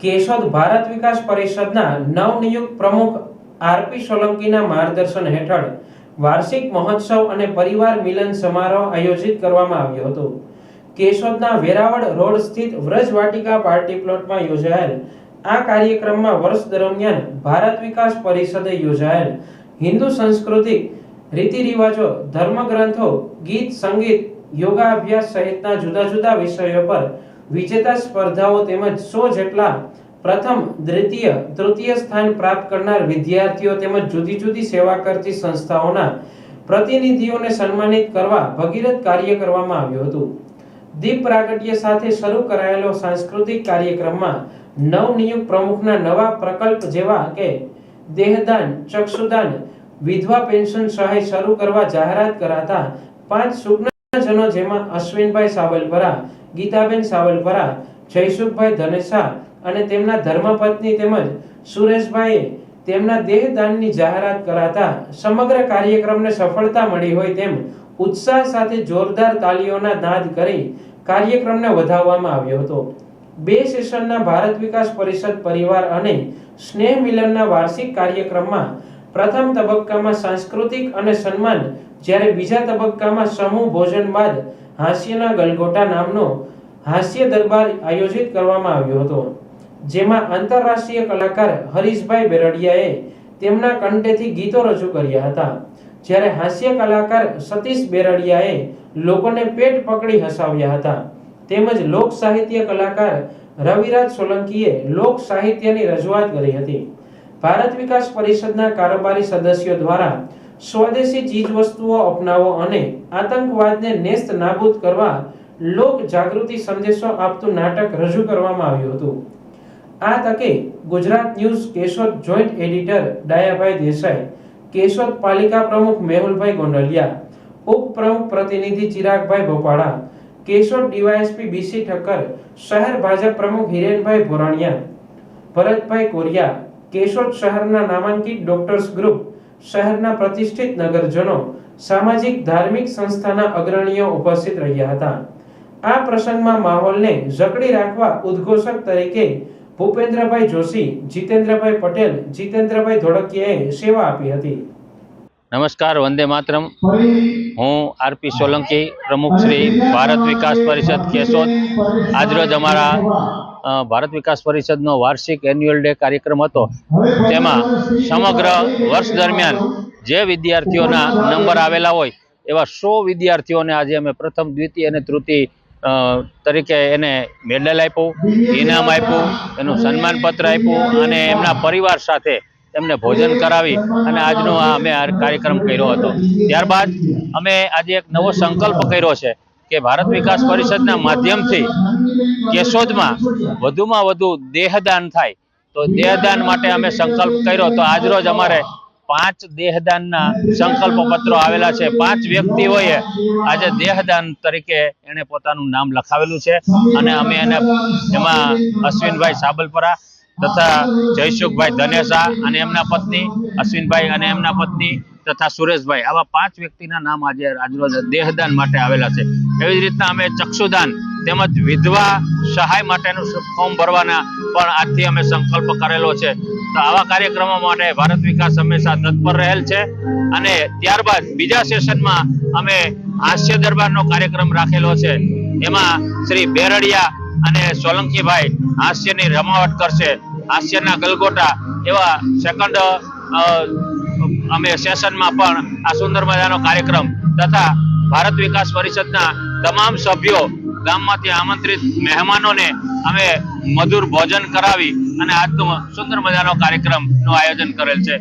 કેશોદ ભારત વિકાસ પરિષદના નવનિયુક્ત પ્રમુખ આરપી સોલંકીના માર્ગદર્શન હેઠળ વાર્ષિક મહોત્સવ અને પરિવાર મિલન સમારોહ આયોજિત કરવામાં આવ્યો હતો। કેશોદના વેરાવળ રોડ સ્થિત વ્રજવાટિકા પાર્ટી પ્લોટમાં યોજાયેલ આ કાર્યક્રમમાં વર્ષ દરમિયાન ભારત વિકાસ પરિષદે યોજાયેલ હિન્દુ સંસ્કૃતિ, રીતિ રિવાજો, ધર્મગ્રંથો, ગીત સંગીત, યોગા અભ્યાસ સહિતના જુદા જુદા વિષયો પર વિજેતા સ્પર્ધાઓ તેમજ 100 જેટલા પ્રથમ, દ્વિતીય, તૃતીય સ્થાન પ્રાપ્ત કરનાર વિદ્યાર્થીઓ તેમજ જુદી જુદી સેવા કરતી સંસ્થાઓના પ્રતિનિધિઓને સન્માનિત કરવા ભગીરથ કાર્ય કરવામાં આવ્યું હતું। દીપ પ્રાગટ્ય સાથે શરૂ કરાયેલો સાંસ્કૃતિક કાર્યક્રમમાં નવનિયુક્ત પ્રમુખના નવા પ્રકલ્પ જેવા કે દેહદાન, ચક્ષુદાન, વિધવા પેન્શન સહાય શરૂ કરવા જાહેરાત કરાતા 5 સુજ્ઞજનો જેમાં અશ્વિનભાઈ સાવલપરા, ગીતાબેન સાવલપરા, જયસુખભાઈ ધનેસા અને તેમના ધર્મપત્ની તેમજ સુરેશભાઈએ તેમના દેહદાનની જાહેરાત કરાતા સમગ્ર કાર્યક્રમને સફળતા મળી હોય તેમ ઉત્સાહ સાથે જોરદાર તાળીઓના નાદ કરી કાર્યક્રમને વધાવવામાં આવ્યો હતો। 2 સેશનના ભારત વિકાસ પરિષદ પરિવાર અને સ્નેહ મિલનના વાર્ષિક કાર્યક્રમમાં પ્રથમ તબક્કામાં સાંસ્કૃતિક અને સન્માન, જ્યારે બીજા તબક્કામાં સમૂહ ભોજન બાદ હાસ્યના ગલગોટા નામનો હાસ્ય દરબાર આયોજિત કરવામાં આવ્યો હતો, જેમાં આંતરરાષ્ટ્રીય કલાકાર હરીશભાઈ બેરડિયાએ તેમના કંઠેથી ગીતો રજૂ કર્યા હતા, જ્યારે હાસ્ય કલાકાર સતીશ બેરડિયાએ લોકોને પેટ પકડી હસાવ્યા હતા, તેમજ લોક સાહિત્ય કલાકાર રવિરાજ સોલંકીએ લોક સાહિત્યની રજૂઆત કરી હતી। ભારત વિકાસ પરિષદના કારોબારી સદસ્યો દ્વારા સ્વદેશી ચીજ વસ્તુઓ અપનાવો અને આતંકવાદને નેસ્ત નાબૂદ કરવા લોક જાગૃતિ સંદેશો આપતું નાટક રજૂ કરવામાં આવ્યું હતું। આ તકે Gujarat news Keshod joint editor Dayabhai Desai, Keshod પાલિકા પ્રમુખ મેહુલભાઈ ગોંડલિયા, ઉપપ્રમુખ પ્રતિનિધિ ચિરાગભાઈ ભોપાડા, કેશોદ ડીવાયએસપી બીસી ઠક્કર, શહેર ભાજપ પ્રમુખ હિરેનભાઈ ભોરાણિયા, ભરતભાઈ કોરિયા, કેશોદ શહેરના નામાંકિત ડોક્ટર્સ ગ્રુપ, શહેરના પ્રતિષ્ઠિત નગરજનો, સામાજિક ધાર્મિક સંસ્થાના અગ્રણીઓ ઉપસ્થિત રહ્યા હતા। આ પ્રસંગમાં માહોલને જકડી રાખવા ઉદ્ઘોષક તરીકે ભૂપેન્દ્રભાઈ જોશી, જીતેન્દ્રભાઈ પટેલ, જીતેન્દ્રભાઈ ધોળકિયાએ સેવા આપી હતી। નમસ્કાર, વંદે માતરમ। હું આરપી સોલંકી, પ્રમુખ શ્રી ભારત વિકાસ પરિષદ કેશોદ। આજરોજ અમારા ભારત વિકાસ પરિષદનો વાર્ષિક એન્યુઅલ ડે કાર્યક્રમ હતો, તેમાં સમગ્ર વર્ષ દરમિયાન જે વિદ્યાર્થીઓના નંબર આવેલા હોય એવા 100 વિદ્યાર્થીઓને આજે અમે પ્રથમ, દ્વિતીય અને તૃતીય તરીકે એને મેડલ આપ્યું, ઇનામ આપ્યું, એનું સન્માનપત્ર આપ્યું અને એમના પરિવાર સાથે એમને ભોજન કરાવી અને આજનો અમે આ કાર્યક્રમ કર્યો હતો। ત્યારબાદ અમે આજે એક નવો સંકલ્પ કર્યો છે કે ભારત વિકાસ પરિષદના માધ્યમથી કેશોદમાં વધુમાં વધુ દેહદાન થાય, તો દેહદાન માટે અમે સંકલ્પ કર્યો। તો આજરોજ અમારે 5 દેહદાનના સંકલ્પ પત્રો આવેલા છે। 5 વ્યક્તિઓએ આજે દેહદાન તરીકે એને પોતાનું નામ લખાવેલું છે અને અમે એને એમાં અશ્વિનભાઈ સાબલપરા તથા જયસુખભાઈ ધનેસા અને એમના પત્ની, અશ્વિનભાઈ અને એમના પત્ની તથા સુરેશભાઈ, આવા 5 વ્યક્તિના નામ આજે આજરોજ દેહદાન માટે આવેલા છે। એવી જ રીતના અમે ચક્ષુદાન તેમજ વિધવા સહાય માટેનું ફોર્મ ભરવાના પણ આજથી અમે સંકલ્પ કરેલો છે। તો આવા કાર્યક્રમો માટે ભારત વિકાસ હંમેશા તત્પર રહેલ છે અને ત્યારબાદ બીજા સેશનમાં અમે હાસ્ય દરબારનો કાર્યક્રમ રાખેલો છે। એમાં શ્રી બેરડિયા અને સોલંકીભાઈ હાસ્યની રમાવટ કરશે, હાસ્યના ગલગોટા એવા સેકન્ડ અમે સેશનમાં પણ આ સુંદર મજાનો કાર્યક્રમ તથા ભારત વિકાસ પરિષદના તમામ સભ્યો, ગામમાંથી આમંત્રિત મહેમાનોને અમે મધુર ભોજન કરાવી અને આજનો સુંદર મજાનો કાર્યક્રમનું આયોજન કરેલ છે।